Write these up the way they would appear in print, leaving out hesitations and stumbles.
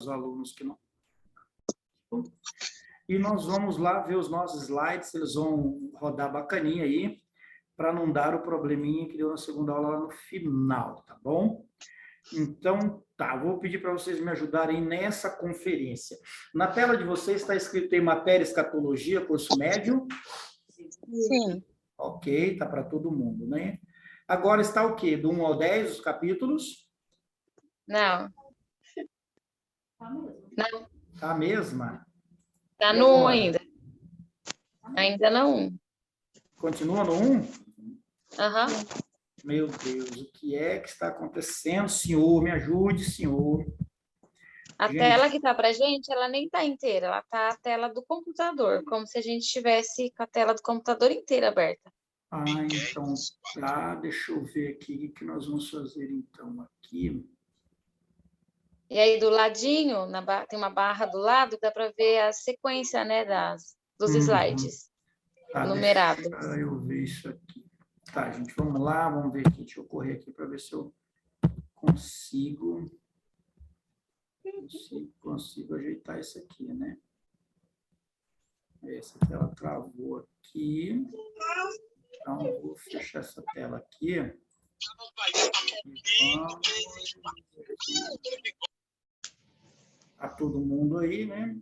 os alunos que não. E nós vamos lá ver os nossos slides, eles vão rodar bacaninha aí, para não dar o probleminha que deu na segunda aula lá no final, tá bom? Então, tá, vou pedir para vocês me ajudarem nessa conferência. Na tela de vocês está escrito aí matéria escatologia, curso médio? Sim. Ok, tá para todo mundo, né? Agora está o quê? Do 1 ao 10, os capítulos? Não. Não, Tá a mesma? tá E no 1 agora? ainda. Ainda não 1. Continua no 1? Aham. Meu Deus, o que é que está acontecendo, senhor? Me ajude, senhor. A Gente. tela que tá pra gente, ela nem tá inteira, ela tá a tela do computador, como se a gente tivesse com a tela do computador inteira aberta. Ah, então, tá, deixa eu ver aqui o que nós vamos fazer, então, aqui. E aí, do ladinho, tem uma barra do lado, dá para ver a sequência, né, dos slides Tá, numerados. deixa eu ver isso aqui. Tá, gente, vamos lá, vamos ver aqui, deixa eu correr aqui para ver se eu consigo ajeitar isso aqui, né? Essa tela travou aqui. Então, eu vou fechar essa tela aqui. Tá todo mundo aí, né?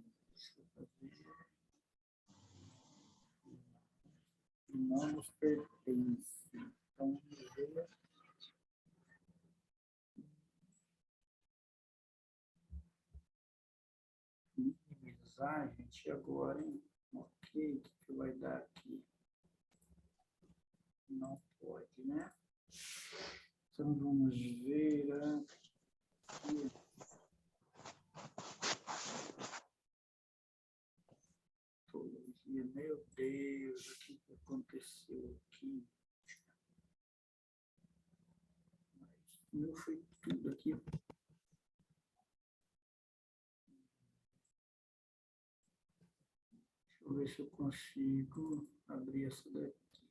Não nos pertence. Então, vamos ver. Minimizar, gente, agora, hein? Ok, o que vai dar aqui? Não pode, né? Então, vamos ver aqui. Meu Deus, o que aconteceu aqui? O meu foi tudo aqui. Deixa eu ver se eu consigo abrir essa daqui.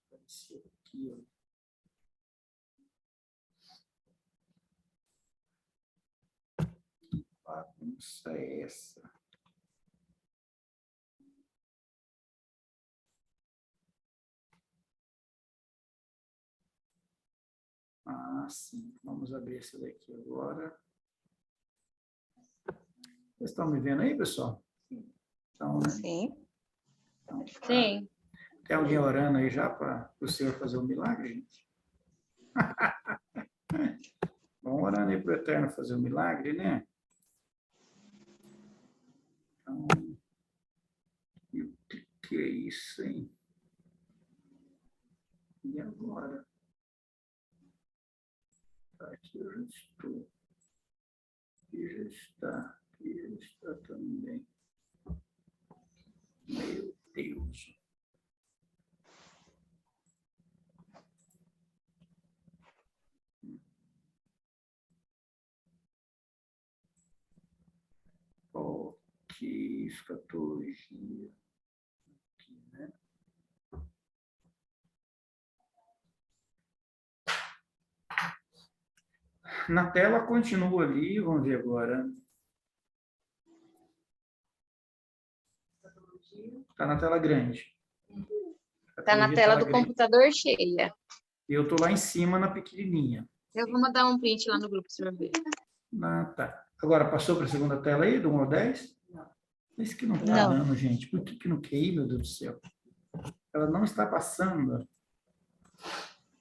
Apareceu aqui, ó. Que bagunça é essa? Ah, sim. Vamos abrir essa daqui agora. Vocês estão me vendo aí, pessoal? Então, né? Sim. Então, tá. Sim. Tem alguém orando aí já para o Senhor fazer um milagre, gente? Vamos orando aí para o Eterno fazer um milagre, né? Então, e o que é isso, hein? E agora? Aqui eu já estou. Aqui já está. Aqui já está também. Meu Deus. Ok, escatologia. Aqui, né? Na tela continua ali, vamos ver agora. Está na tela grande. Tá na tela do computador cheia. Eu estou lá em cima na pequenininha. Eu vou mandar um print lá no grupo para você ver. Ah, tá. Agora, passou para a segunda tela aí, do 1 ao 10? Não. Isso que não está dando, gente. Por que não quer ir, meu Deus do céu? Ela não está passando.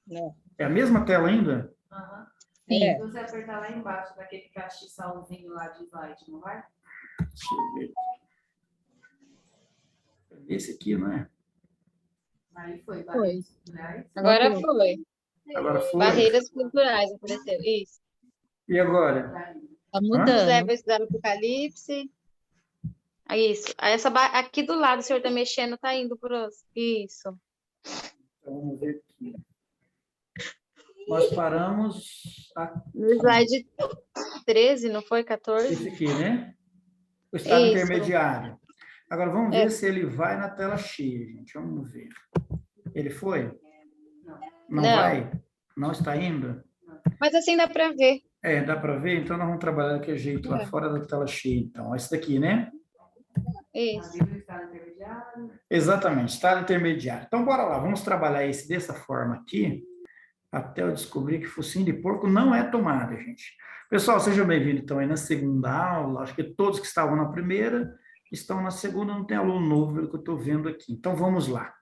Não. É a mesma tela ainda? Aham. É. Se você apertar lá embaixo daquele castiçalzinho lá de slide, não vai? Deixa eu ver. Esse aqui, não é? Aí foi. Foi. Né? Agora foi. Agora foi. Barreiras culturais apareceu. Isso. E agora? Tá mudando. Leva esse do Apocalipse. Isso. Aqui do lado, o senhor tá mexendo, tá indo para isso. Então, vamos ver aqui. Nós paramos no slide 13, não foi? 14? esse aqui, né? O estado Isso. intermediário. Agora, vamos ver se ele vai na tela cheia, gente. Vamos ver. Ele foi? Não vai? Não está indo? Mas assim dá para ver. Dá para ver? Então, nós vamos trabalhar daquele jeito lá fora da tela cheia. Então, esse daqui, né? Isso. Exatamente, estado intermediário. Então, bora lá. Vamos trabalhar esse dessa forma aqui, até eu descobrir que focinho de porco não é tomada, gente. Pessoal, sejam bem-vindos, então, aí na segunda aula. Acho que todos que estavam na primeira estão na segunda, não tem aluno novo, pelo que eu estou vendo aqui. Então, vamos lá.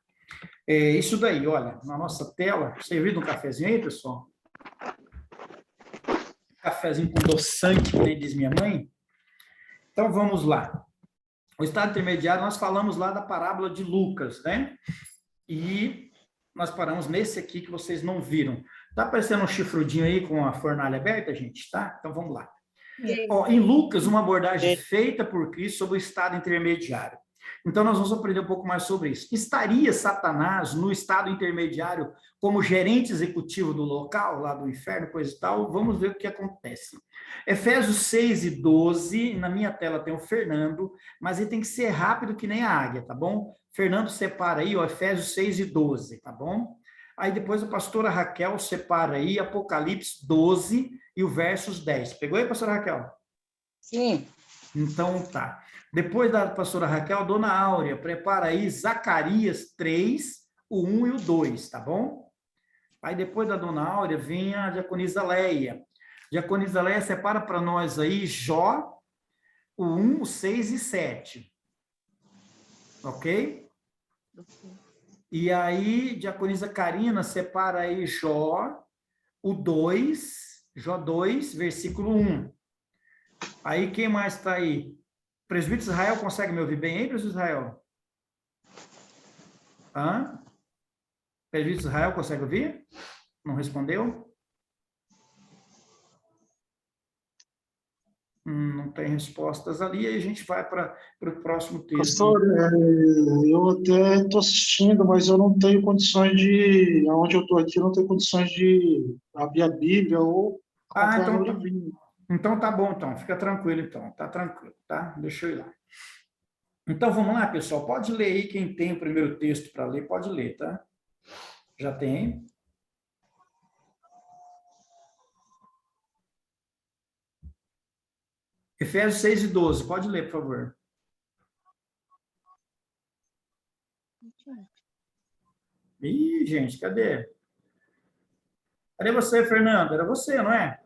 Isso daí, olha, na nossa tela, servido um cafezinho aí, pessoal? Cafezinho com doçante, que nem diz minha mãe. Então, vamos lá. O estado intermediário, nós falamos lá da parábola de Lucas, né? E nós paramos nesse aqui que vocês não viram. Tá aparecendo um chifrudinho aí com a fornalha aberta, gente? Tá? Então, vamos lá. Em Lucas, uma abordagem feita por Cristo sobre o estado intermediário. Então, nós vamos aprender um pouco mais sobre isso. Estaria Satanás no estado intermediário como gerente executivo do local, lá do inferno, coisa e tal? Vamos ver o que acontece. Efésios 6 e 12, na minha tela tem o Fernando, mas ele tem que ser rápido que nem a águia, tá bom? Fernando separa aí, ó, Efésios 6 e 12, tá bom? Aí depois a pastora Raquel separa aí Apocalipse 12 e o versos 10. Pegou aí, pastora Raquel? Sim. Então, tá. Depois da pastora Raquel, dona Áurea, prepara aí Zacarias 3, o 1 e o 2, tá bom? Aí depois da dona Áurea, vem a diaconisa Leia. Diaconisa Leia, separa para nós aí Jó, o 1, o 6 e 7. Ok? E aí, diaconisa Karina, separa aí Jó, o 2, Jó 2, versículo 1. Aí, quem mais está aí? Presbítero Israel, consegue me ouvir bem aí, presbítero Israel? Hã? Presbítero Israel, consegue ouvir? Não respondeu? Não tem respostas ali, aí a gente vai para o próximo texto. Pastor, eu até estou assistindo, mas eu não tenho condições de, onde eu estou aqui, eu não tenho condições de abrir a Bíblia ou acompanhar no livrinho. Então tá bom, então, fica tranquilo, então, tá tranquilo, tá? Deixa eu ir lá. Então vamos lá, pessoal, pode ler aí, quem tem o primeiro texto para ler, pode ler, tá? Já tem? Efésios 6 e 12, pode ler, por favor. Ih, gente, cadê? Cadê você, Fernando? Era você, não é?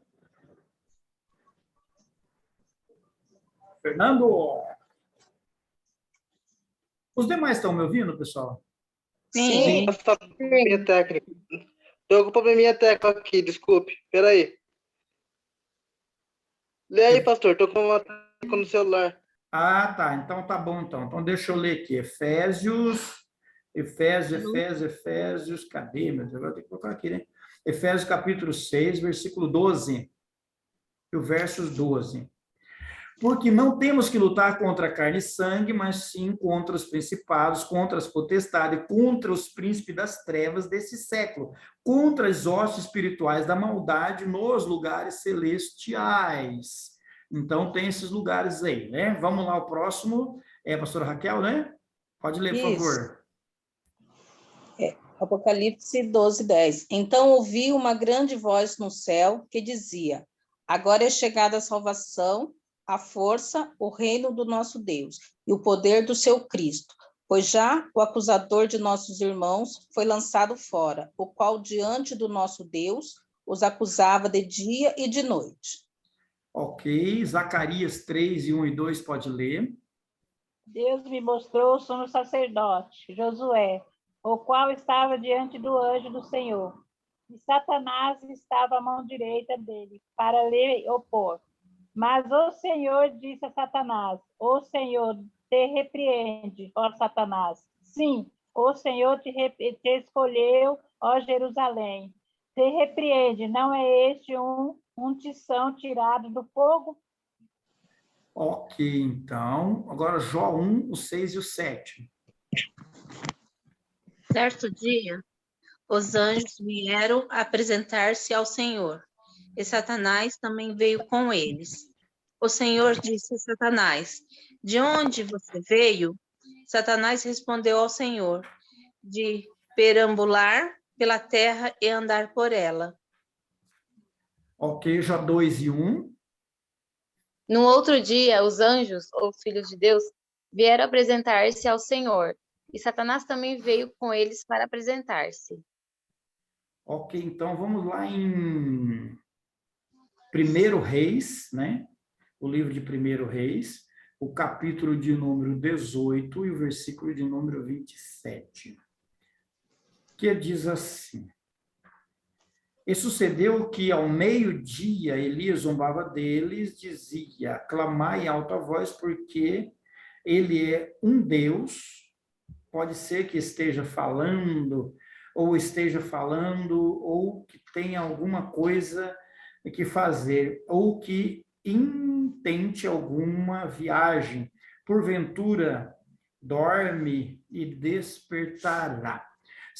Fernando! Os demais estão me ouvindo, pessoal? Sim. Estou com probleminha técnica. Estou com probleminha técnica aqui, desculpe. Espera aí. Lê aí, pastor. Estou com uma técnica no celular. Ah, tá. Então tá bom, então. Então deixa eu ler aqui. Efésios. Cadê, meu Deus? Agora tem que colocar aqui, né? Efésios capítulo 6, versículo 12. E o versos 12. Porque não temos que lutar contra carne e sangue, mas sim contra os principados, contra as potestades, contra os príncipes das trevas desse século, contra as hostes espirituais da maldade nos lugares celestiais. Então, tem esses lugares aí, né? Vamos lá, o próximo é a pastora Raquel, né? Pode ler, por favor. Apocalipse 12, 10. Então ouvi uma grande voz no céu que dizia: agora é chegada a salvação, a força, o reino do nosso Deus e o poder do seu Cristo, pois já o acusador de nossos irmãos foi lançado fora, o qual diante do nosso Deus os acusava de dia e de noite. Ok, Zacarias 3, 1 e 2, pode ler. Deus me mostrou o sumo sacerdote, Josué, o qual estava diante do anjo do Senhor. E Satanás estava à mão direita dele, para lhe opor. Mas o Senhor disse a Satanás: o Senhor te repreende, ó Satanás. Sim, o Senhor te escolheu, ó Jerusalém. Te repreende, não é este um tição tirado do fogo? Ok, então, agora Jó 1, o 6 e o 7. Certo dia, os anjos vieram apresentar-se ao Senhor, e Satanás também veio com eles. O Senhor disse a Satanás: de onde você veio? Satanás respondeu ao Senhor, de perambular pela terra e andar por ela. Ok, já 2 e 1. No outro dia, os anjos, ou filhos de Deus, vieram apresentar-se ao Senhor, e Satanás também veio com eles para apresentar-se. Ok, então vamos lá em 1 Reis, né? O livro de 1 Reis, o capítulo de número 18 e o versículo de número 27. Que diz assim: E sucedeu que ao meio-dia Elias zombava deles, dizia: clamai em alta voz, porque ele é um Deus. Pode ser que esteja falando, ou que tenha alguma coisa que fazer, ou que intente alguma viagem. Porventura, dorme e despertará.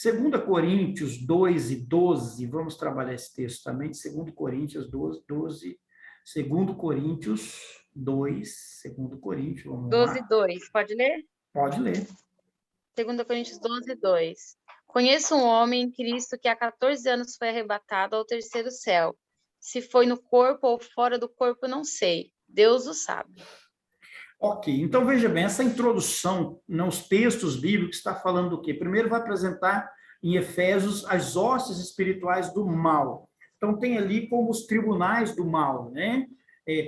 2 Coríntios 2 e 12, vamos trabalhar esse texto também, 2 Coríntios 12, 2 Coríntios 2, 2 Coríntios, vamos 12, lá. 2. Pode ler? Pode ler. 2 Coríntios 12, 2. Conheço um homem em Cristo que há 14 anos foi arrebatado ao terceiro céu. Se foi no corpo ou fora do corpo, não sei. Deus o sabe. Ok, então veja bem, essa introdução nos textos bíblicos está falando do quê? Primeiro vai apresentar em Efésios as hostes espirituais do mal. Então tem ali como os tribunais do mal, né?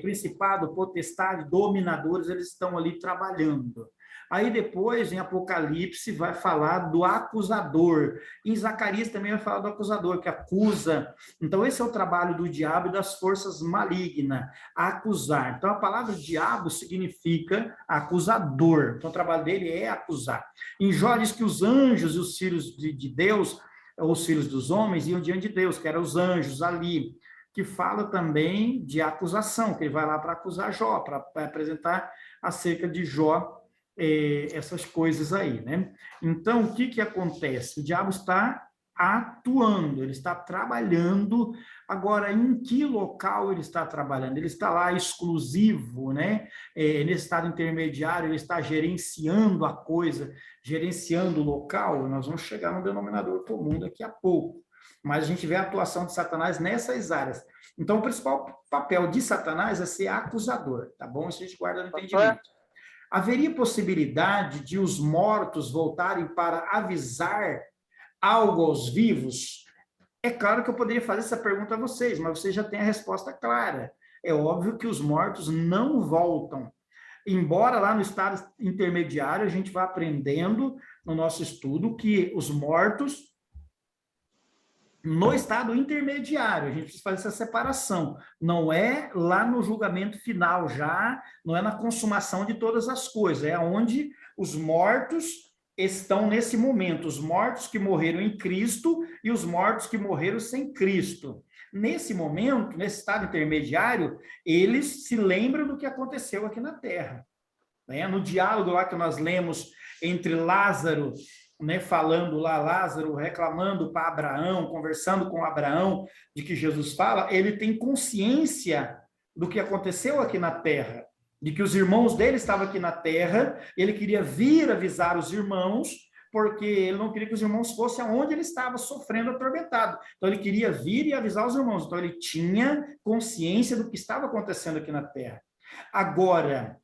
Principado, potestade, dominadores, eles estão ali trabalhando. Aí depois, em Apocalipse, vai falar do acusador. Em Zacarias também vai falar do acusador, que acusa. Então esse é o trabalho do diabo e das forças malignas, acusar. Então a palavra diabo significa acusador. Então o trabalho dele é acusar. Em Jó diz que os anjos e os filhos de Deus, ou os filhos dos homens, iam diante de Deus, que eram os anjos ali, que fala também de acusação, que ele vai lá para acusar Jó, para apresentar acerca de Jó essas coisas aí, né? Então, o que acontece? O diabo está atuando, ele está trabalhando. Agora, em que local ele está trabalhando? Ele está lá exclusivo, né? Nesse estado intermediário, ele está gerenciando a coisa, gerenciando o local. Nós vamos chegar no denominador comum daqui a pouco. Mas a gente vê a atuação de Satanás nessas áreas. Então, o principal papel de Satanás é ser acusador, tá bom? Isso a gente guarda no entendimento. Haveria possibilidade de os mortos voltarem para avisar algo aos vivos? É claro que eu poderia fazer essa pergunta a vocês, mas vocês já têm a resposta clara. É óbvio que os mortos não voltam. Embora lá no estado intermediário a gente vá aprendendo no nosso estudo que os mortos no estado intermediário, a gente precisa fazer essa separação. Não é lá no julgamento final já, não é na consumação de todas as coisas, é onde os mortos estão nesse momento, os mortos que morreram em Cristo e os mortos que morreram sem Cristo. Nesse momento, nesse estado intermediário, eles se lembram do que aconteceu aqui na Terra. Né? No diálogo lá que nós lemos entre Lázaro, né, falando lá, Lázaro reclamando para Abraão, conversando com Abraão, de que Jesus fala, ele tem consciência do que aconteceu aqui na Terra, de que os irmãos dele estavam aqui na Terra, ele queria vir avisar os irmãos, porque ele não queria que os irmãos fossem aonde ele estava sofrendo atormentado. Então ele queria vir e avisar os irmãos. Então ele tinha consciência do que estava acontecendo aqui na Terra. Agora,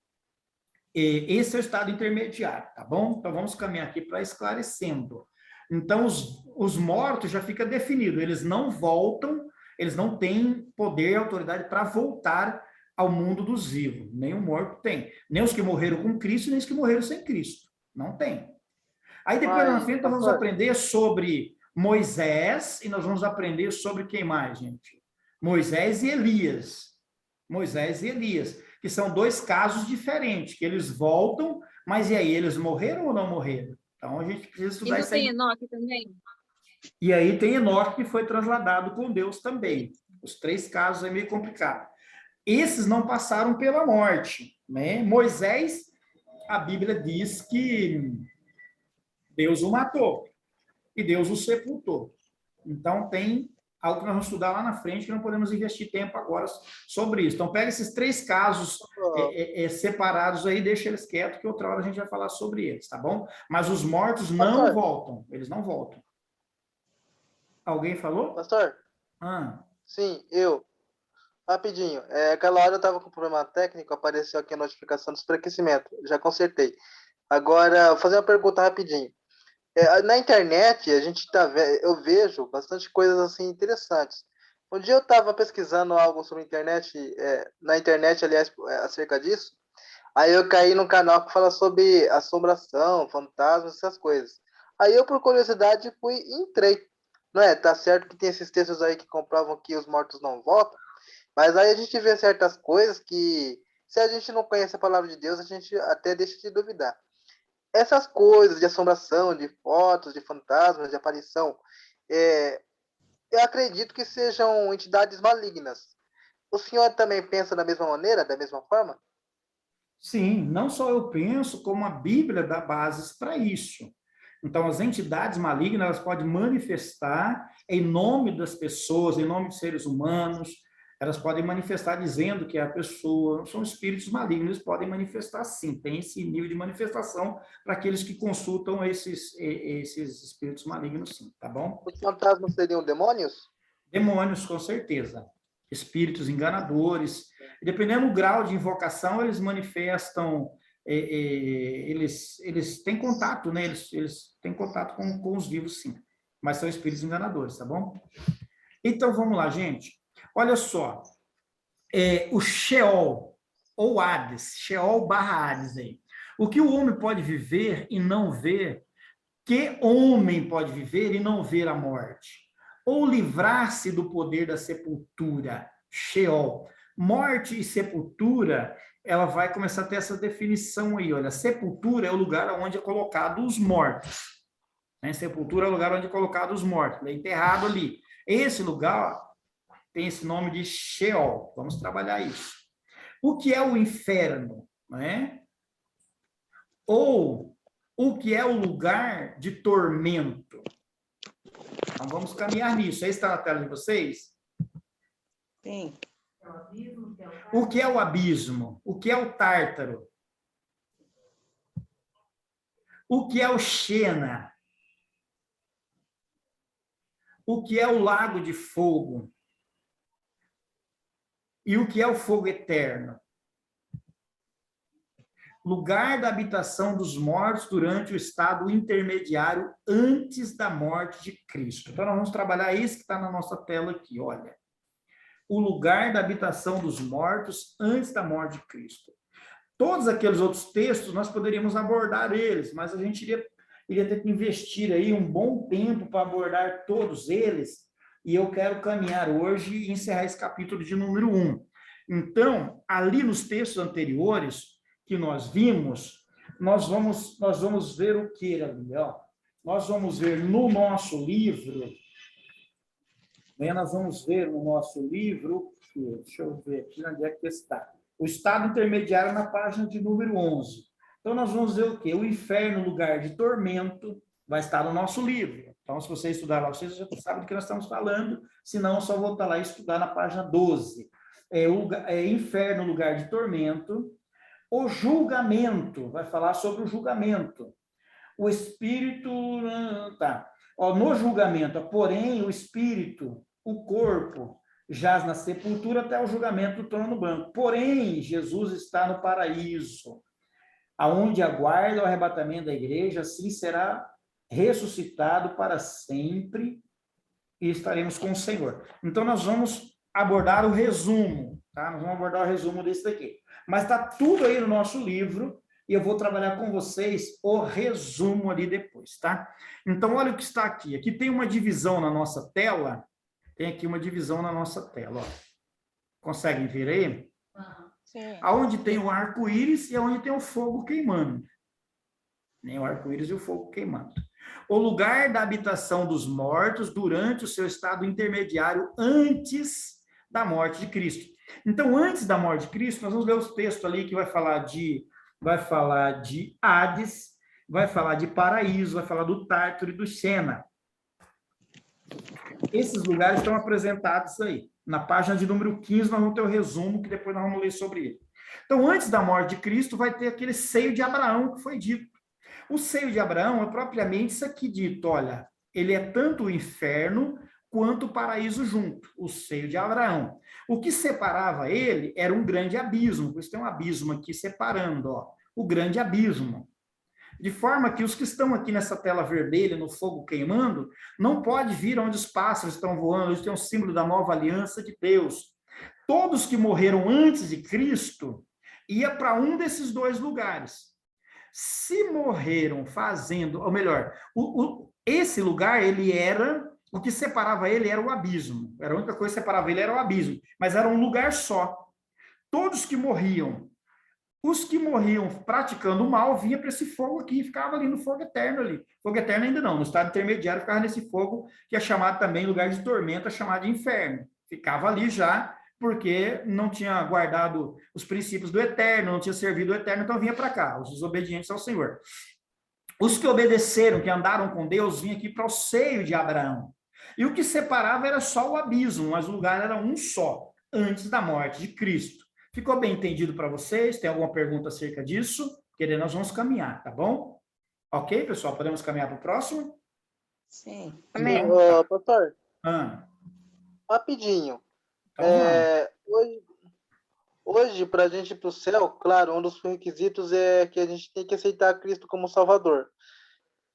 esse é o estado intermediário, tá bom? Então, vamos caminhar aqui para esclarecendo. Então, os mortos já fica definido, eles não voltam, eles não têm poder e autoridade para voltar ao mundo dos vivos. Nem o morto tem. Nem os que morreram com Cristo, nem os que morreram sem Cristo. Não tem. Aí, depois, na frente, nós vamos aprender sobre Moisés e nós vamos aprender sobre quem mais, gente? Moisés e Elias. Moisés e Elias, que são dois casos diferentes, que eles voltam, mas e aí, eles morreram ou não morreram? Então, a gente precisa estudar isso aí. E não tem Enoque também? E aí tem Enoque, que foi trasladado com Deus também. Os 3 casos é meio complicado. Esses não passaram pela morte, né? Moisés, a Bíblia diz que Deus o matou e Deus o sepultou. Então, tem algo que nós vamos estudar lá na frente, que não podemos investir tempo agora sobre isso. Então, pega esses 3 casos separados aí, deixa eles quietos, que outra hora a gente vai falar sobre eles, tá bom? Mas os mortos não Pastor. voltam, eles não voltam. Alguém falou? Pastor? Sim, eu. Rapidinho. Aquela hora eu estava com problema técnico, apareceu aqui a notificação do superaquecimento. Já consertei. Agora, vou fazer uma pergunta rapidinho. Na internet, eu vejo bastante coisas assim interessantes. Um dia eu estava pesquisando algo sobre na internet, aliás, acerca disso. Aí eu caí num canal que fala sobre assombração, fantasmas, essas coisas. Aí eu, por curiosidade, fui e entrei. Não é? Tá certo que tem esses textos aí que comprovam que os mortos não voltam, mas aí a gente vê certas coisas que, se a gente não conhece a palavra de Deus, a gente até deixa de duvidar. Essas coisas de assombração, de fotos, de fantasmas, de aparição, eu acredito que sejam entidades malignas. O senhor também pensa da mesma maneira, da mesma forma? Sim, não só eu penso, como a Bíblia dá bases para isso. Então, as entidades malignas, elas podem manifestar em nome das pessoas, em nome de seres humanos, elas podem manifestar dizendo que a pessoa, são espíritos malignos, eles podem manifestar sim, tem esse nível de manifestação para aqueles que consultam esses espíritos malignos sim, tá bom? Os fantasmas seriam demônios? Demônios, com certeza. Espíritos enganadores. E dependendo do grau de invocação, eles manifestam, eles têm contato, né? Eles têm contato com os vivos, sim. Mas são espíritos enganadores, tá bom? Então, vamos lá, gente. Olha só. O Sheol, ou Hades, Sheol / Hades aí. O que o homem pode viver e não ver, que homem pode viver e não ver a morte? Ou livrar-se do poder da sepultura, Sheol. Morte e sepultura, ela vai começar a ter essa definição aí, olha, sepultura é o lugar onde é colocado os mortos, né? Sepultura é o lugar onde é colocado os mortos, é enterrado ali. Esse lugar tem esse nome de Sheol, vamos trabalhar isso. O que é o inferno, né? Ou o que é o lugar de tormento? Então, vamos caminhar nisso. Aí está na tela de vocês? Sim. O que é o abismo? O que é o tártaro? O que é o Xena? O que é o lago de fogo? E o que é o fogo eterno? Lugar da habitação dos mortos durante o estado intermediário antes da morte de Cristo. Então, nós vamos trabalhar isso que está na nossa tela aqui, olha. O lugar da habitação dos mortos antes da morte de Cristo. Todos aqueles outros textos, nós poderíamos abordar eles, mas a gente iria ter que investir aí um bom tempo para abordar todos eles, e eu quero caminhar hoje e encerrar esse capítulo de número 1. Então, ali nos textos anteriores que nós vimos, nós vamos ver o que ali, ó? Nós vamos ver no nosso livro, né? Nós vamos ver no nosso livro, deixa eu ver aqui onde é que está. O estado intermediário na página de número 11. Então, nós vamos ver o quê? O inferno, lugar de tormento, vai estar no nosso livro. Então, se você estudar lá, vocês já sabem do que nós estamos falando, senão é só voltar lá e estudar na página 12. Inferno, lugar de tormento. O julgamento, vai falar sobre o julgamento. O espírito, tá. No julgamento, porém, o espírito, o corpo, jaz na sepultura até o julgamento do trono branco. Porém, Jesus está no paraíso, aonde aguarda o arrebatamento da igreja, assim será ressuscitado para sempre e estaremos com o Senhor. Então, nós vamos abordar o resumo, tá? Nós vamos abordar o resumo desse daqui. Mas está tudo aí no nosso livro, e eu vou trabalhar com vocês o resumo ali depois, tá? Então, olha o que está aqui. Aqui tem uma divisão na nossa tela. Tem aqui uma divisão na nossa tela, ó. Conseguem ver aí? Sim. Aonde tem o arco-íris e aonde tem o fogo queimando. Nem o arco-íris e o fogo queimando. O lugar da habitação dos mortos durante o seu estado intermediário antes da morte de Cristo. Então, antes da morte de Cristo, nós vamos ler os textos ali que vai falar de Hades, vai falar de paraíso, vai falar do Tártaro e do Xena. Esses lugares estão apresentados aí. Na página de número 15, nós vamos ter o resumo, que depois nós vamos ler sobre ele. Então, antes da morte de Cristo, vai ter aquele seio de Abraão que foi dito. O seio de Abraão é propriamente isso aqui dito, olha, ele é tanto o inferno quanto o paraíso junto, o seio de Abraão. O que separava ele era um grande abismo, por isso tem um abismo aqui separando, ó, o grande abismo. De forma que os que estão aqui nessa tela vermelha, no fogo queimando, não pode vir onde os pássaros estão voando, onde tem um símbolo da nova aliança de Deus. Todos que morreram antes de Cristo, ia para um desses dois lugares. Se morreram fazendo, ou melhor, esse lugar, ele era, o que separava ele era o abismo. Era a única coisa que separava ele era o abismo, mas era um lugar só. Todos que morriam, os que morriam praticando o mal, vinha para esse fogo aqui, ficava ali no fogo eterno ali. Fogo eterno ainda não, no estado intermediário ficava nesse fogo, que é chamado também, lugar de tormenta, chamado de inferno. Ficava ali já, porque não tinha guardado os princípios do eterno, não tinha servido o eterno, então vinha para cá, os desobedientes ao Senhor. Os que obedeceram, que andaram com Deus, vinham aqui para o seio de Abraão. E o que separava era só o abismo, mas o lugar era um só, antes da morte de Cristo. Ficou bem entendido para vocês? Tem alguma pergunta acerca disso? Porque nós vamos caminhar, tá bom? Ok, pessoal? Podemos caminhar para o próximo? Sim. Amém. Pastor, rapidinho. Então, Hoje, para a gente ir para o céu, claro, um dos requisitos é que a gente tem que aceitar Cristo como Salvador.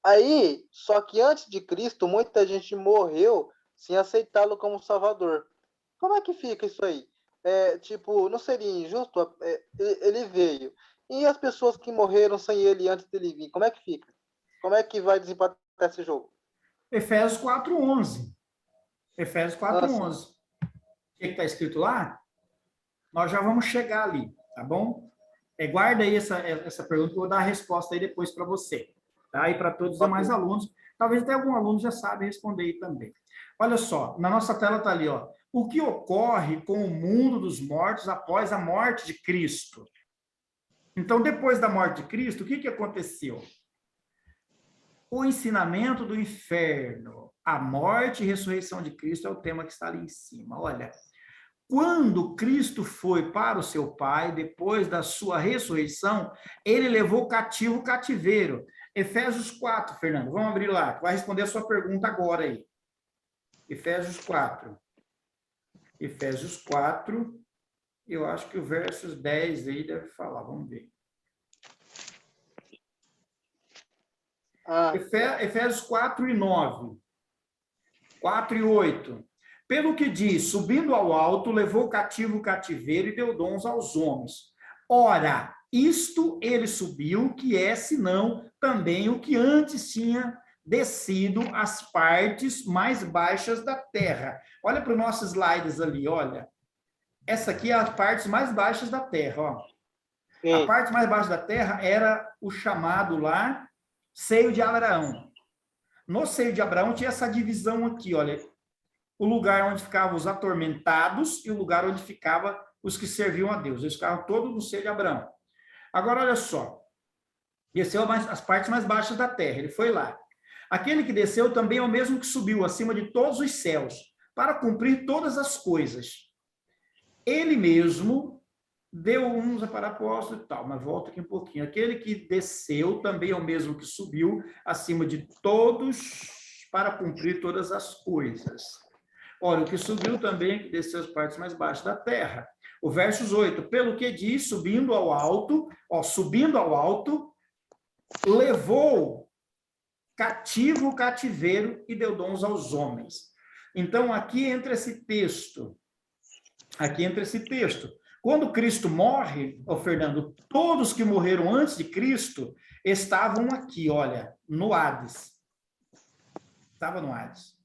Aí, só que antes de Cristo, muita gente morreu sem aceitá-lo como Salvador. Como é que fica isso aí? Tipo, não seria injusto? Ele veio. E as pessoas que morreram sem ele antes dele vir, como é que fica? Como é que vai desempatar esse jogo? Efésios 4:11. Efésios 4:11. O que está escrito lá? Nós já vamos chegar ali, tá bom? Guarda aí essa pergunta, que eu vou dar a resposta aí depois para você, tá? E para todos os demais alunos. Talvez até algum aluno já sabe responder aí também. Olha só, na nossa tela está ali, ó. O que ocorre com o mundo dos mortos após a morte de Cristo? Então, depois da morte de Cristo, o que aconteceu? O ensinamento do inferno, a morte e ressurreição de Cristo é o tema que está ali em cima. Olha, quando Cristo foi para o seu Pai, depois da sua ressurreição, ele levou cativo o cativeiro. Efésios 4, Fernando, vamos abrir lá, vai responder a sua pergunta agora aí. Efésios 4. Efésios 4, eu acho que o versos 10 aí deve falar, vamos ver. Efésios 4:9. 4:8. Pelo que diz, subindo ao alto, levou cativo o cativeiro e deu dons aos homens. Ora, isto ele subiu, que é, senão, também o que antes tinha descido às partes mais baixas da terra. Olha para os nossos slides ali, olha. Essa aqui é as partes mais baixas da terra, ó. A parte mais baixa da terra era o chamado lá, seio de Abraão. No seio de Abraão tinha essa divisão aqui, olha. O lugar onde ficavam os atormentados e o lugar onde ficavam os que serviam a Deus. Eles ficavam todos no seio de Abraão. Agora, olha só. Desceu as partes mais baixas da terra. Ele foi lá. Aquele que desceu também é o mesmo que subiu acima de todos os céus, para cumprir todas as coisas. Ele mesmo deu uns para apóstolos e tal, mas volta aqui um pouquinho. Aquele que desceu também é o mesmo que subiu acima de todos para cumprir todas as coisas. Olha, o que subiu também, que desceu as partes mais baixas da terra. O versos 8, pelo que diz, subindo ao alto, levou cativo o cativeiro e deu dons aos homens. Então, aqui entra esse texto. Quando Cristo morre, Fernando, todos que morreram antes de Cristo estavam aqui, olha, no Hades. Estava no Hades.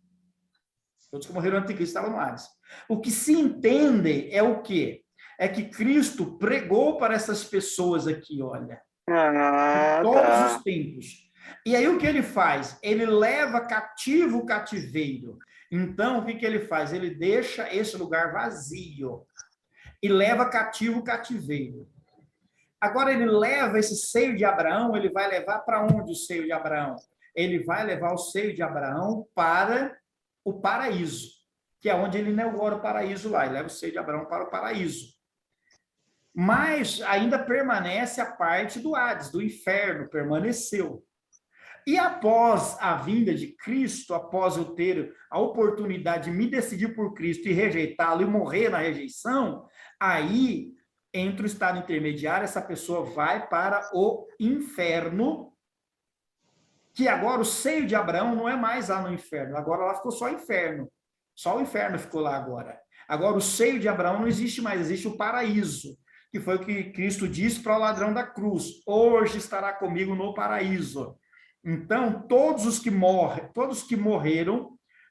Todos que morreram antes de Cristo estavam no Hades. O que se entende é o quê? É que Cristo pregou para essas pessoas aqui, olha, em todos os tempos. E aí o que ele faz? Ele leva cativo o cativeiro. Então, o que ele faz? Ele deixa esse lugar vazio e leva cativo o cativeiro. Agora, ele leva esse seio de Abraão, ele vai levar para onde o seio de Abraão? Ele vai levar o seio de Abraão para o paraíso, que é onde ele inaugura o paraíso lá, ele leva o seio de Abraão para o paraíso. Mas ainda permanece a parte do Hades, do inferno, permaneceu. E após a vinda de Cristo, após eu ter a oportunidade de me decidir por Cristo e rejeitá-lo e morrer na rejeição, aí, entre o estado intermediário, essa pessoa vai para o inferno, que agora o seio de Abraão não é mais lá no inferno, agora lá ficou só inferno. Só o inferno ficou lá agora. Agora o seio de Abraão não existe mais, existe o paraíso, que foi o que Cristo disse para o ladrão da cruz: hoje estará comigo no paraíso. Então, todos os que morreram,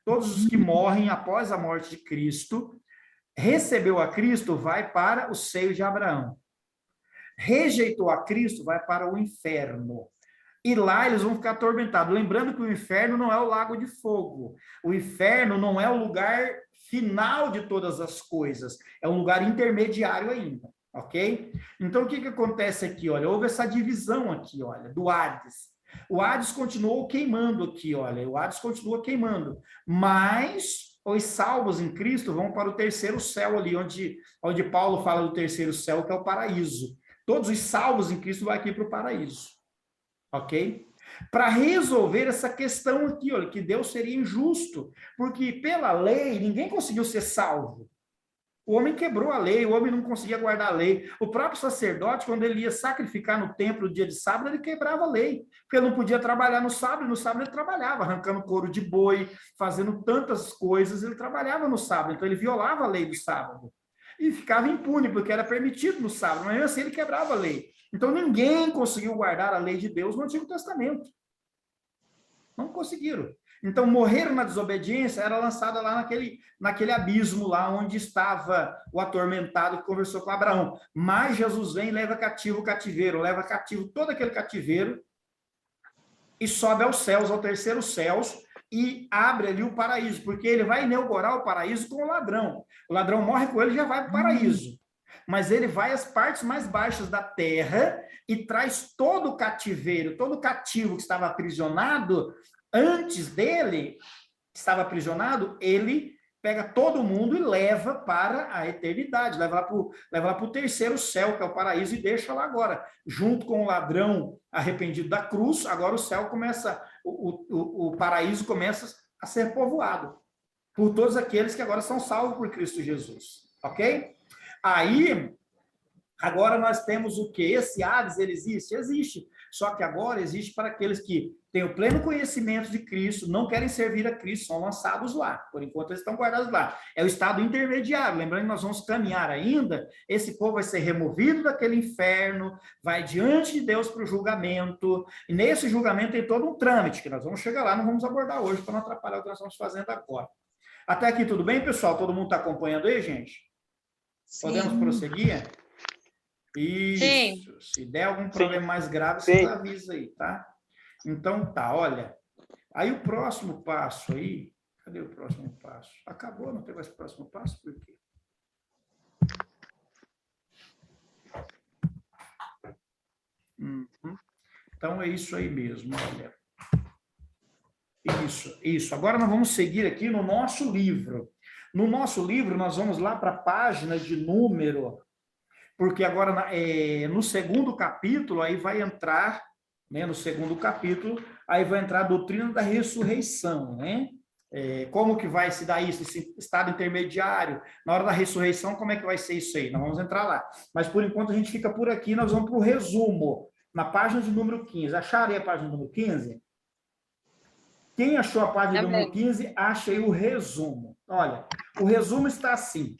todos os que morrem após a morte de Cristo, recebeu a Cristo, vai para o seio de Abraão. Rejeitou a Cristo, vai para o inferno. E lá eles vão ficar atormentados. Lembrando que o inferno não é o lago de fogo. O inferno não é o lugar final de todas as coisas. É um lugar intermediário ainda, ok? Então, o que acontece aqui? Olha, houve essa divisão aqui, olha, do Hades. O Hades continuou queimando aqui, olha, o Hades continua queimando, mas os salvos em Cristo vão para o terceiro céu ali, onde Paulo fala do terceiro céu, que é o paraíso. Todos os salvos em Cristo vão aqui para o paraíso, ok? Para resolver essa questão aqui, olha, que Deus seria injusto, porque pela lei ninguém conseguiu ser salvo. O homem quebrou a lei, o homem não conseguia guardar a lei. O próprio sacerdote, quando ele ia sacrificar no templo no dia de sábado, ele quebrava a lei, porque ele não podia trabalhar no sábado, e no sábado ele trabalhava, arrancando couro de boi, fazendo tantas coisas, ele trabalhava no sábado, então ele violava a lei do sábado. E ficava impune, porque era permitido no sábado, mas assim ele quebrava a lei. Então ninguém conseguiu guardar a lei de Deus no Antigo Testamento. Não conseguiram. Então, morreram na desobediência, era lançada lá naquele abismo lá onde estava o atormentado que conversou com Abraão. Mas Jesus vem e leva cativo o cativeiro, leva cativo todo aquele cativeiro e sobe aos céus, ao terceiro céu, e abre ali o paraíso, porque ele vai inaugurar o paraíso com o ladrão. O ladrão morre com ele e já vai para o paraíso. Mas ele vai às partes mais baixas da terra e traz todo o cativeiro, todo o cativo que estava aprisionado. Antes dele, que estava aprisionado, ele pega todo mundo e leva para a eternidade, leva lá para o terceiro céu, que é o paraíso, e deixa lá agora. Junto com o ladrão arrependido da cruz, agora o céu começa, o paraíso começa a ser povoado por todos aqueles que agora são salvos por Cristo Jesus, ok? Aí, agora nós temos o quê? Esse Hades, ele existe? Existe. Só que agora existe para aqueles que têm o pleno conhecimento de Cristo, não querem servir a Cristo, são lançados lá. Por enquanto, eles estão guardados lá. É o estado intermediário. Lembrando que nós vamos caminhar ainda, esse povo vai ser removido daquele inferno, vai diante de Deus para o julgamento, e nesse julgamento tem todo um trâmite, que nós vamos chegar lá, não vamos abordar hoje, para não atrapalhar o que nós estamos fazendo agora. Até aqui tudo bem, pessoal? Todo mundo está acompanhando aí, gente? Sim. Podemos prosseguir? Isso. Sim. Se der algum problema mais grave, você avisa aí, tá? Então tá, olha. Aí o próximo passo aí, cadê o próximo passo? Acabou, não tem mais próximo passo? Por quê? Então é isso aí mesmo, olha. Isso. Agora nós vamos seguir aqui no nosso livro. No nosso livro, nós vamos lá para a página de número, porque agora no segundo capítulo, aí vai entrar, né, no segundo capítulo, aí vai entrar a doutrina da ressurreição, né? Como que vai se dar isso, esse estado intermediário, na hora da ressurreição, como é que vai ser isso aí? Nós vamos entrar lá. Mas, por enquanto, a gente fica por aqui, nós vamos para o resumo, na página de número 15. Acharam aí a página número 15? Quem achou a página número 15, acha aí o resumo. Olha, o resumo está assim.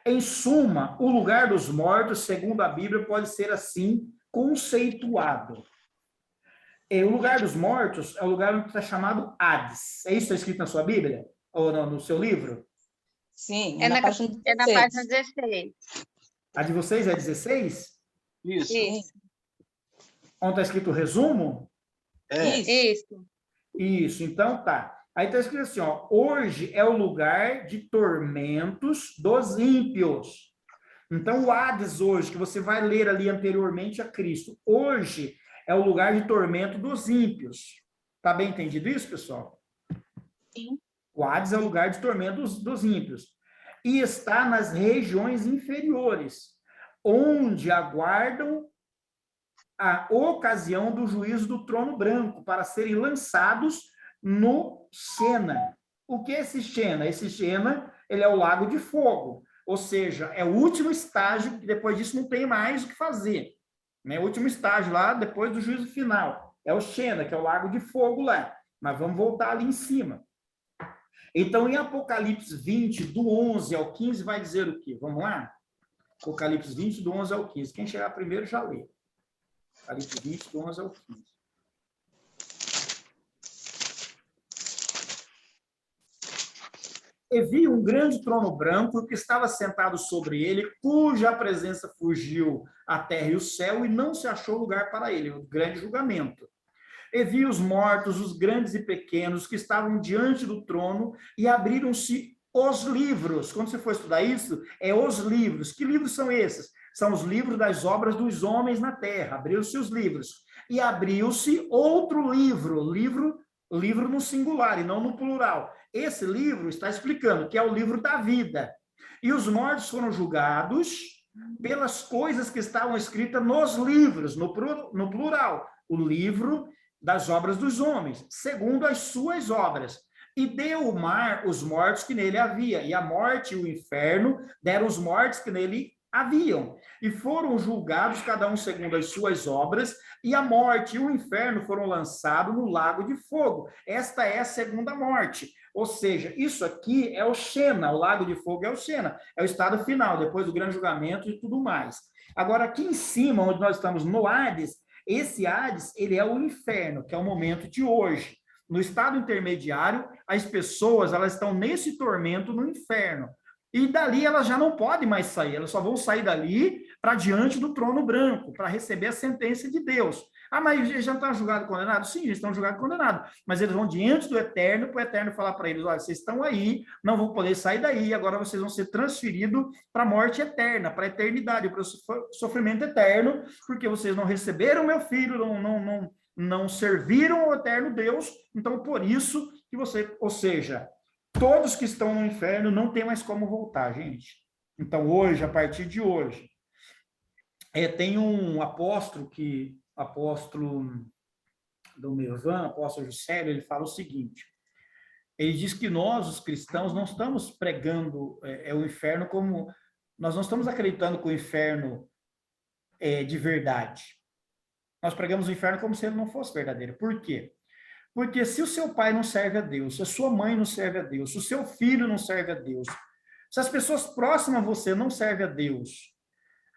Em suma, o lugar dos mortos, segundo a Bíblia, pode ser assim conceituado. O lugar dos mortos é o lugar que está chamado Hades. É isso que está escrito na sua Bíblia? Ou no seu livro? Sim, é na página 16. A de vocês é 16? Isso. Onde está escrito o resumo? Isso. Então tá. Aí está escrito assim, ó, hoje é o lugar de tormentos dos ímpios. Então, o Hades hoje, que você vai ler ali anteriormente a Cristo, hoje é o lugar de tormento dos ímpios. Tá bem entendido isso, pessoal? Sim. O Hades é o lugar de tormento dos ímpios. E está nas regiões inferiores, onde aguardam a ocasião do juízo do trono branco, para serem lançados no Xena. O que é esse Xena? Esse Xena, ele é o lago de fogo, ou seja, é o último estágio, que depois disso não tem mais o que fazer. Né? O último estágio lá, depois do juízo final, é o Xena, que é o lago de fogo lá. Mas vamos voltar ali em cima. Então, em Apocalipse 20, do 11 ao 15, vai dizer o quê? Vamos lá? Apocalipse 20, do 11 ao 15. Quem chegar primeiro já lê. Apocalipse 20, do 11 ao 15. E vi um grande trono branco que estava sentado sobre ele, cuja presença fugiu a terra e o céu, e não se achou lugar para ele. O grande julgamento. E vi os mortos, os grandes e pequenos, que estavam diante do trono, e abriram-se os livros. Quando você for estudar isso, é os livros. Que livros são esses? São os livros das obras dos homens na terra. Abriram-se os livros. E abriu-se outro livro, livro no singular e não no plural. Esse livro está explicando que é o livro da vida. E os mortos foram julgados pelas coisas que estavam escritas nos livros, no plural. O livro das obras dos homens, segundo as suas obras. E deu o mar os mortos que nele havia, e a morte e o inferno deram os mortos que nele haviam. E foram julgados, cada um segundo as suas obras, e a morte e o inferno foram lançados no lago de fogo. Esta é a segunda morte. Ou seja, isso aqui é o Xena, o lago de fogo é o Xena, é o estado final, depois do grande julgamento e tudo mais. Agora, aqui em cima, onde nós estamos no Hades, esse Hades, ele é o inferno, que é o momento de hoje. No estado intermediário, as pessoas, elas estão nesse tormento no inferno. E dali elas já não podem mais sair, elas só vão sair dali para diante do trono branco, para receber a sentença de Deus. Ah, mas eles já estão julgados e condenados? Sim, eles estão julgados e condenados. Mas eles vão diante do Eterno, para o Eterno falar para eles, olha, vocês estão aí, não vão poder sair daí, agora vocês vão ser transferidos para a morte eterna, para a eternidade, para o sofrimento eterno, porque vocês não receberam meu filho, não serviram o eterno Deus, então por isso que você, ou seja, todos que estão no inferno não tem mais como voltar, gente. Então hoje, a partir de hoje, tem um apóstolo do Mervan, apóstolo Juscelio, ele fala o seguinte, ele diz que nós, os cristãos, não estamos pregando o inferno como, nós não estamos acreditando que o inferno é de verdade. Nós pregamos o inferno como se ele não fosse verdadeiro. Por quê? Porque se o seu pai não serve a Deus, se a sua mãe não serve a Deus, se o seu filho não serve a Deus, se as pessoas próximas a você não servem a Deus,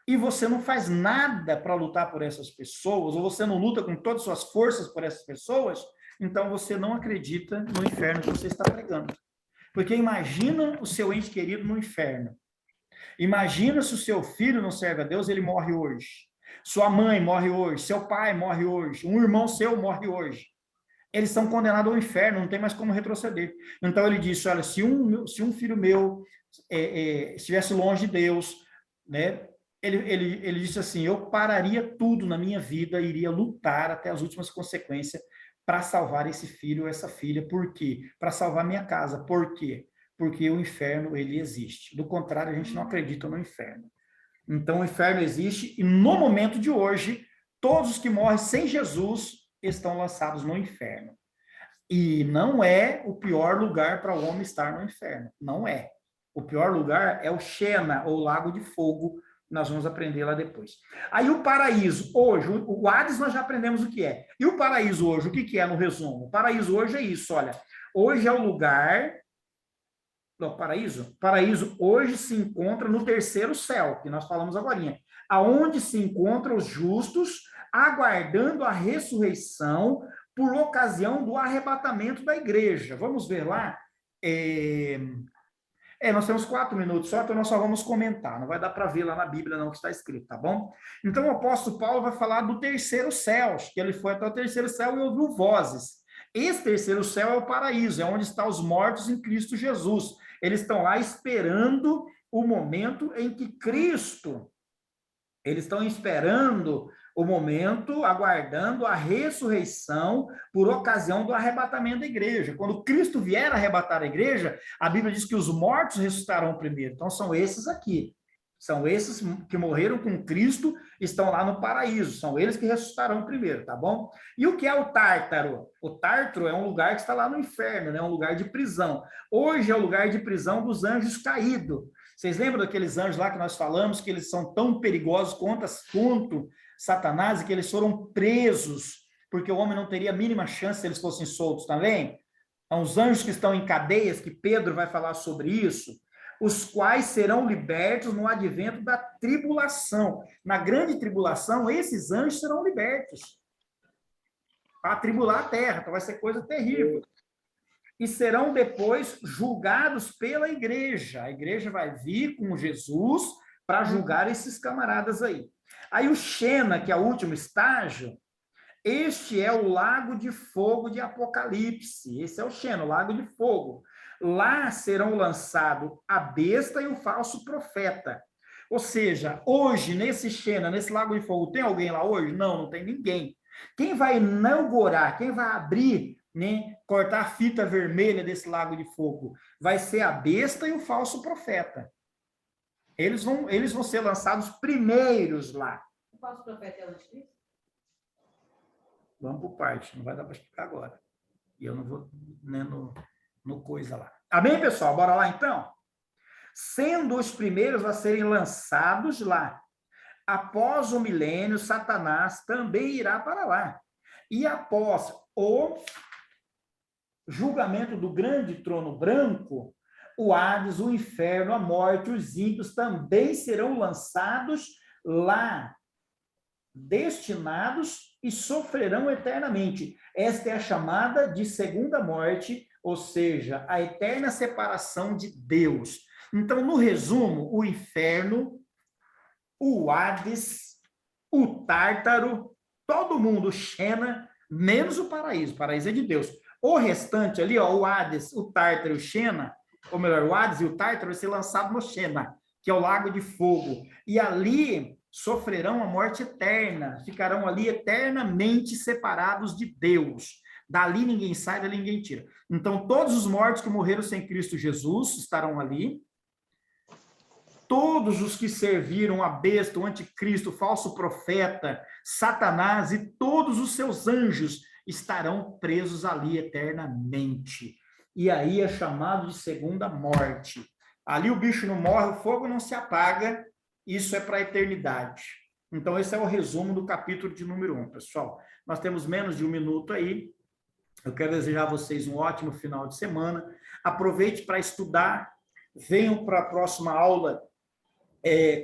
e você não faz nada para lutar por essas pessoas, ou você não luta com todas as suas forças por essas pessoas, então você não acredita no inferno que você está pregando. Porque imagina o seu ente querido no inferno. Imagina se o seu filho não serve a Deus, ele morre hoje. Sua mãe morre hoje, seu pai morre hoje, um irmão seu morre hoje. Eles são condenados ao inferno, não tem mais como retroceder. Então ele disse, olha, se um filho meu estivesse longe de Deus, né, ele disse assim, eu pararia tudo na minha vida, iria lutar até as últimas consequências para salvar esse filho ou essa filha. Por quê? Para salvar minha casa. Por quê? Porque o inferno, ele existe. Do contrário, a gente não acredita no inferno. Então, o inferno existe e no momento de hoje, todos os que morrem sem Jesus estão lançados no inferno. E não é o pior lugar para o homem estar no inferno. Não é. O pior lugar é o Xena, ou Lago de Fogo. Nós vamos aprender lá depois. Aí o paraíso, hoje, o Hades nós já aprendemos o que é. E o paraíso hoje, o que é no resumo? O paraíso hoje é isso, olha. Hoje é o lugar... Não, paraíso hoje se encontra no terceiro céu, que nós falamos agora. Aonde se encontram os justos, aguardando a ressurreição por ocasião do arrebatamento da igreja. Vamos ver lá... nós temos 4 minutos só, então nós só vamos comentar. Não vai dar para ver lá na Bíblia não que está escrito, tá bom? Então o apóstolo Paulo vai falar do terceiro céu, que ele foi até o terceiro céu e ouviu vozes. Esse terceiro céu é o paraíso, é onde estão os mortos em Cristo Jesus. Eles estão lá esperando o momento em que Cristo, eles estão esperando O momento aguardando a ressurreição por ocasião do arrebatamento da igreja. Quando Cristo vier arrebatar a igreja, a Bíblia diz que os mortos ressuscitarão primeiro. Então, são esses aqui. São esses que morreram com Cristo, estão lá no paraíso. São eles que ressuscitarão primeiro, tá bom? E o que é o Tártaro? O Tártaro é um lugar que está lá no inferno, né? Um lugar de prisão. Hoje é o lugar de prisão dos anjos caídos. Vocês lembram daqueles anjos lá que nós falamos, que eles são tão perigosos quanto Satanás, e que eles foram presos, porque o homem não teria a mínima chance se eles fossem soltos também? São os anjos que estão em cadeias, que Pedro vai falar sobre isso, os quais serão libertos no advento da tribulação. Na grande tribulação, esses anjos serão libertos para tribular a terra, então vai ser coisa terrível. E serão depois julgados pela igreja. A igreja vai vir com Jesus para julgar esses camaradas aí. Aí o Xena, que é o último estágio, este é o lago de fogo de Apocalipse. Esse é o Xena, o lago de fogo. Lá serão lançados a besta e o falso profeta. Ou seja, hoje, nesse Xena, nesse lago de fogo, tem alguém lá hoje? Não, não tem ninguém. Quem vai inaugurar, quem vai abrir, né, cortar a fita vermelha desse lago de fogo, vai ser a besta e o falso profeta. Eles vão ser lançados primeiros lá. O falso profeta é o anticristo? Vamos por parte, não vai dar para explicar agora. E eu não vou né, no coisa lá. Amém, pessoal? Bora lá, então? Sendo os primeiros a serem lançados lá. Após o milênio, Satanás também irá para lá. E após o julgamento do grande trono branco, o Hades, o inferno, a morte, os ímpios também serão lançados lá, destinados e sofrerão eternamente. Esta é a chamada de segunda morte, ou seja, a eterna separação de Deus. Então, no resumo, o inferno, o Hades, o Tártaro, todo mundo, Xena, menos o paraíso. O paraíso é de Deus. O restante ali, ó, o Hades, o Tártaro e o Xena, ou melhor, o Hades e o Tártaro vai ser lançado no Xena, que é o lago de fogo. E ali sofrerão a morte eterna, ficarão ali eternamente separados de Deus. Dali ninguém sai, dali ninguém tira. Então, todos os mortos que morreram sem Cristo Jesus estarão ali. Todos os que serviram a besta, o anticristo, o falso profeta, Satanás e todos os seus anjos estarão presos ali eternamente. E aí é chamado de segunda morte. Ali o bicho não morre, o fogo não se apaga, isso é para a eternidade. Então, esse é o resumo do capítulo de número 1, pessoal. Nós temos menos de um minuto aí. Eu quero desejar a vocês um ótimo final de semana. Aproveite para estudar. Venham para a próxima aula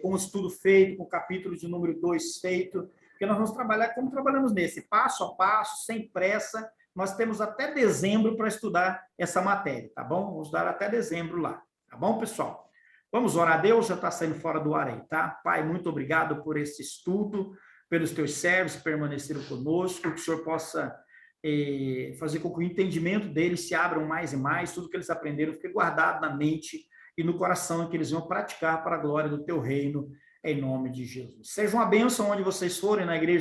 com o estudo feito, com o capítulo de número 2 feito, porque nós vamos trabalhar como trabalhamos nesse, passo a passo, sem pressa. Nós temos até dezembro para estudar essa matéria, tá bom? Vamos dar até dezembro lá, tá bom, pessoal? Vamos orar a Deus, já está saindo fora do ar aí, tá? Pai, muito obrigado por esse estudo, pelos teus servos que permaneceram conosco, que o Senhor possa fazer com que o entendimento deles se abram mais e mais, tudo que eles aprenderam fique guardado na mente e no coração, que eles vão praticar para a glória do teu reino, em nome de Jesus. Seja uma bênção onde vocês forem, na igreja